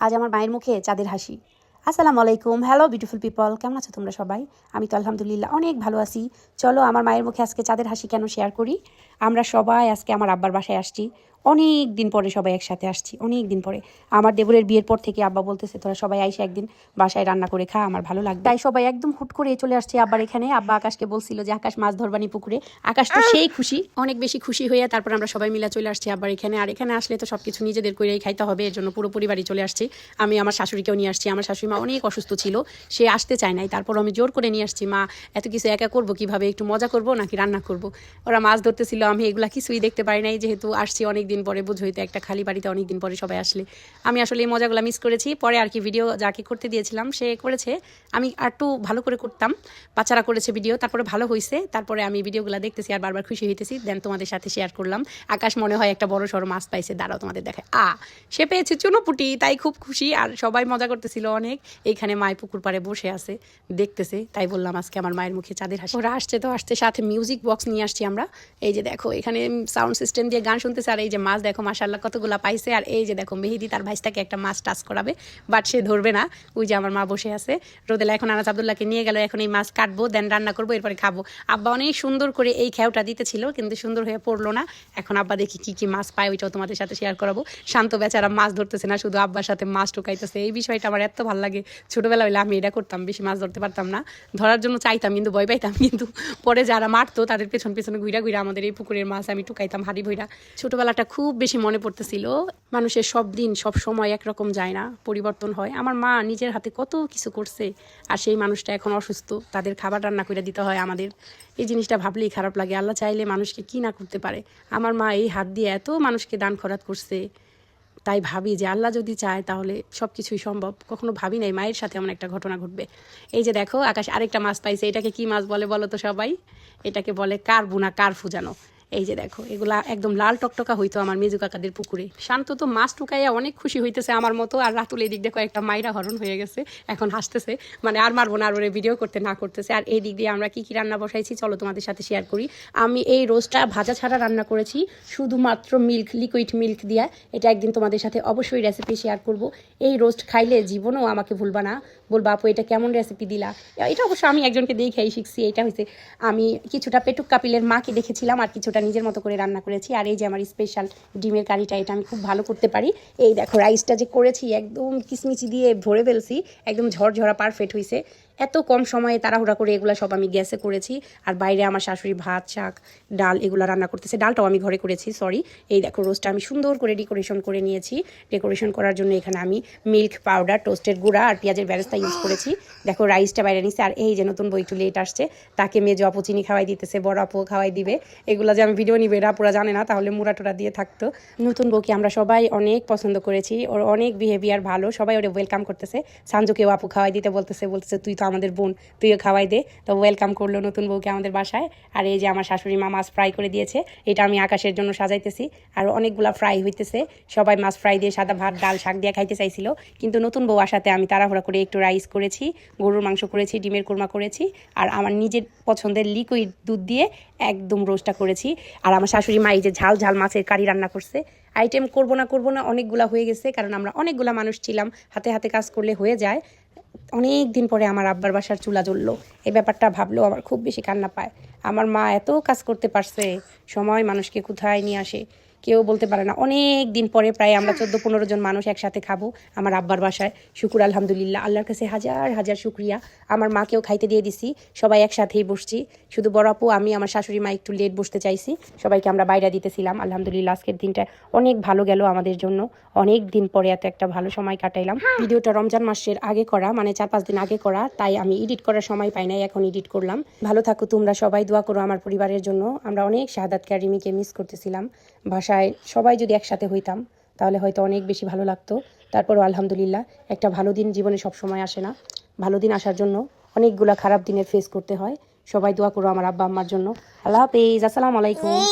আজ আমার মায়ের মুখে চাঁদের হাসি। আসসালামু আলাইকুম, হ্যালো বিউটিফুল পিপল, কেমন আছো তোমরা সবাই? আমি তো আলহামদুলিল্লাহ অনেক ভালো আছি। চলো আমার মায়ের মুখে আজকে চাঁদের হাসি কেন শেয়ার করি। আমরা সবাই আজকে আমার আব্বার বাসায় আসছি, অনেক দিন পরে সবাই একসাথে আসছি, অনেক দিন পরে। আমার দেবরের বিয়ের পর থেকে আব্বা বলতেছে তোরা সবাই আইসে একদিন বাসায় রান্না করে খা, আমার ভালো লাগবে। তাই সবাই একদম হুট করে চলে আসছে আব্বার এখানে। আব্বা আকাশকে বলছিল যে আকাশ মাছ ধরবানি পুকুরে। আকাশ তো সেই খুশি, অনেক বেশি খুশি হয়ে তারপর আমরা সবাই মিলে চলে আসছি আব্বার এখানে। আর এখানে আসলে তো সবকিছু নিজেদের করেই খাইতে হবে, এর জন্য পুরো পরিবারই চলে আসছি। আমি আমার শাশুড়িকেও নিয়ে আসছি। আমার শাশুড়ি মা অনেক অসুস্থ ছিল, সে আসতে চায় নাই, তারপর আমি জোর করে নিয়ে আসছি। মা এত কিছু একা করবো কিভাবে, একটু মজা করবো নাকি রান্না করব। ওরা মাছ ধরতেছিল, আমি এগুলা কিছুই দেখতে পারি নাই, যেহেতু আসছি অনেক দিন পরে। বুঝইতে একটা খালি বাড়িতে অনেক দিন পরে সবাই আসলে আমি আসলে এই মজাগুলো মিস করেছি। পরে আর কি ভিডিও যাকে করতে দিয়েছিলাম সে করেছে, আমি আর একটু ভালো করে করতাম। বাচ্চারা করেছে ভিডিও, তারপরে ভালো হয়েছে। তারপরে আমি ভিডিওগুলো দেখতেছি আর বারবার খুশি হইতেছি, দেন তোমাদের সাথে শেয়ার করলাম। আকাশ মনে হয় একটা বড় সড়ো মাছ পাইছে, দাঁড়াও তোমাদের দেখায়। সে পেয়েছে চুনোপুটি, তাই খুব খুশি। আর সবাই মজা করতেছিল অনেক। এইখানে মায় পুকুর পাড়ে বসে আছে, দেখতেছে। তাই বললাম আজকে আমার মায়ের মুখে চাঁদের হাসি। ওরা আসছে তো আসছে, সাথে মিউজিক বক্স নিয়ে আসছি আমরা। এই যে দেখো এখানে সাউন্ড সিস্টেম দিয়ে গান শুনতেছে। আর এই যে মাছ দেখো মাশাআল্লাহ কতগুলা পাইছে। আর এই যে দেখো মেহেদি তার ভাইস্তাকে একটা মাছ টাচ করাবে, বাট সে ধরবে না। ওই যে আমার মা বসে আছে রোদেলা। এখন আনাজ আব্দুল্লাহকে নিয়ে গেল, এখন এই মাছ কাটবো, দেন রান্না করবো, এরপরে খাবো। আব্বা অনেক সুন্দর করে এই খেউটা দিতেছিল, কিন্তু সুন্দর হয়ে পড়লো না। এখন আব্বা দেখি কি কি মাছ পায়, ওইটাও তোমাদের সাথে শেয়ার করাবো। শান্ত বেচারা মাছ ধরতেছে না, শুধু আব্বার সাথে মাছ ঢুকাইতেছে। এই বিষয়টা আমার এত ভালো লাগে। ছোটবেলা হইলে আমি এটা করতাম, বেশি মাছ ধরতে পারতাম না, ধরার জন্য চাইতাম কিন্তু ভয় পাইতাম। কিন্তু পরে যারা মারতো তাদের পেছন পেছনে ঘুরা ঘুরা আমাদের এই পুকুরের মাছ আমি টুকাইতাম হাড়ি ভইরা। ছোটবেলাটা খুব বেশি মনে পড়তেছিল। মানুষের সব দিন সব সময় একরকম যায় না, পরিবর্তন হয়। আমার মা নিজের হাতে কত কিছু করছে, আর সেই মানুষটা এখন অসুস্থ, তাদের খাবার রান্না করে দিতে হয় আমাদের। এই জিনিসটা ভাবলেই খারাপ লাগে। আল্লাহ চাইলে মানুষকে কি না করতে পারে। আমার মা এই হাত দিয়ে এত মানুষকে দান খরাত করছে, তাই ভাবি যে আল্লাহ যদি চায় তাহলে সব কিছুই সম্ভব। কখনো ভাবি নাই মায়ের সাথে এমন একটা ঘটনা ঘটবে। এই যে দেখো আকাশ আরেকটা মাছ পাইছে। এটাকে কি মাছ বলে বলো তো সবাই? এটাকে বলে কারবুনা, কার ফুজানো। এই যে দেখো এগুলা একদম লাল টকটকা হইতো আমার মেজু কাকাদের পুকুরে। শান্ত তো মাছ টুকাইয়া অনেক খুশি হইতেছে আমার মতো। আর রাতুল এই দিক দিয়ে কয়েকটা মাইরা হরণ হয়ে গেছে, এখন হাসতেছে, মানে আর মারবো না, আর ওরে ভিডিও করতে না করতেছে। আর এই দিক দিয়ে আমরা কি কি রান্না বসাইছি চলো তোমাদের সাথে শেয়ার করি। আমি এই রোস্টটা ভাজা ছাড়া রান্না করেছি, শুধুমাত্র মিল্ক, লিকুইড মিল্ক দিয়া। এটা একদিন তোমাদের সাথে অবশ্যই রেসিপি শেয়ার করব। এই রোস্ট খাইলে জীবনেও আমাকে ভুলবা না, বলবা আপু এটা কেমন রেসিপি দিলা। এটা অবশ্য আমি একজনকে দেখেই শিখছি। এটা হয়েছে আমি কিছুটা পেটুক কাপিলের মাকে দেখেছিলাম, আর কিছুটা নিজের মতো করে রান্না করেছি। আর এই যে আমার স্পেশাল ডিমের কারিটা, এটা আমি খুব ভালো করতে পারি। এই দেখো রাইসটা যে করেছি একদম কিচমিচি দিয়ে ভরে ফেলছি, একদম ঝরঝরা পারফেক্ট হয়েছে। এত কম সময়ে তাড়াহুড়া করে এগুলো সব আমি গ্যাসে করেছি। আর বাইরে আমার শাশুড়ি ভাত, শাক, ডাল এগুলো রান্না করতেছে। ডালটাও আমি ঘরে করেছি, সরি। এই দেখো রোস্টটা আমি সুন্দর করে ডেকোরেশন করে নিয়েছি। ডেকোরেশন করার জন্য এখানে আমি মিল্ক পাউডার, টোস্টের গুঁড়া আর পেঁয়াজের বেরেস্তা ইউজ করেছি। দেখো রাইসটা বাইরে নিচ্ছে। আর এই যে নতুন বই একটু লেট আসছে, তাকে মেজো আপু চিনি খাওয়াই দিতেছে, বড় আপু খাওয়াই দিবে। এগুলো যে আমি ভিডিও নিবে এরা পুরা জানে না, তাহলে মুড়া টুরা দিয়ে থাকতো। নতুন বউকে আমরা সবাই অনেক পছন্দ করেছি, ওর অনেক বিহেভিয়ার ভালো, সবাই ওরে ওয়েলকাম করতেছে। সানজুকেও আপু খাওয়াই দিতে বলতেছে তুই তো আমাদের বোন, তুইও খাওয়াই দে। তো ওয়েলকাম করলো নতুন বউকে আমাদের বাসায়। আর এই যে আমার শাশুড়ি মা মাছ ফ্রাই করে দিয়েছে, এটা আমি আকাশের জন্য সাজাইতেছি। আর অনেকগুলা ফ্রাই হইতেছে, সবাই মাছ ফ্রাই দিয়ে সাদা ভাত, ডাল, শাক দিয়ে খাইতে চাইছিল, কিন্তু নতুন বউ আসাতে আমি তাড়াহুড়া করে একটু রাইস করেছি, গরুর মাংস করেছি, ডিমের কোরমা করেছি, আর আমার নিজের পছন্দের লিকুইড দুধ দিয়ে একদম রোস্টটা করেছি। আর আমার শাশুড়ি মা এই যে ঝাল ঝাল মাছের কারি রান্না করছে। আইটেম করবো না অনেকগুলা হয়ে গেছে, কারণ আমরা অনেকগুলা মানুষ ছিলাম, হাতে হাতে কাজ করলে হয়ে যায়। অনেক দিন পরে আমার আব্বার বাসার চুলা জ্বললো, এই ব্যাপারটা ভাবলেও আমার খুব বেশি কান্না পায়। আমার মা এত কাজ করতে পারছে, সময় মানুষকে কোথায় নিয়ে আসে কেউ বলতে পারে না। অনেক দিন পরে প্রায় আমরা 14-15 জন মানুষ একসাথে খাবো আমার আব্বার বাসায়। শুকুর আলহামদুলিল্লাহ, আল্লাহর কাছে হাজার হাজার শুক্রিয়া। আমার মাকেও খাইতে দিয়ে দিছি, সবাই একসাথেই বসছি। শুধু বড় আপু, আমি, আমার শাশুড়ি মা একটু লেট বসতে চাইছি, সবাইকে আমরা বাইরে দিতেছিলাম। আলহামদুলিল্লাহ আজকের দিনটা অনেক ভালো গেল আমাদের জন্য। অনেক দিন পরে এত একটা ভালো সময় কাটাইলাম। ভিডিওটা রমজান মাসের আগে করা, মানে 4-5 দিন আগে করা, তাই আমি এডিট করার সময় পাই নাই, এখন এডিট করলাম। ভালো থাকো তোমরা সবাই, দোয়া করো আমার পরিবারের জন্য। আমরা অনেক শাহাদাত কারিমিকে মিস করতেছিলাম। বাসায় সবাই যদি একসাথে হইতাম তাহলে হয়তো অনেক বেশি ভালো লাগতো। তারপরও আলহামদুলিল্লাহ, একটা ভালো দিন জীবনে সব সময় আসে না। ভালো দিন আসার জন্য অনেকগুলা খারাপ দিনের ফেস করতে হয়। সবাই দোয়া করো আমার আব্বা আম্মার জন্য। আল্লাহ হাফেজ, আসসালামু আলাইকুম।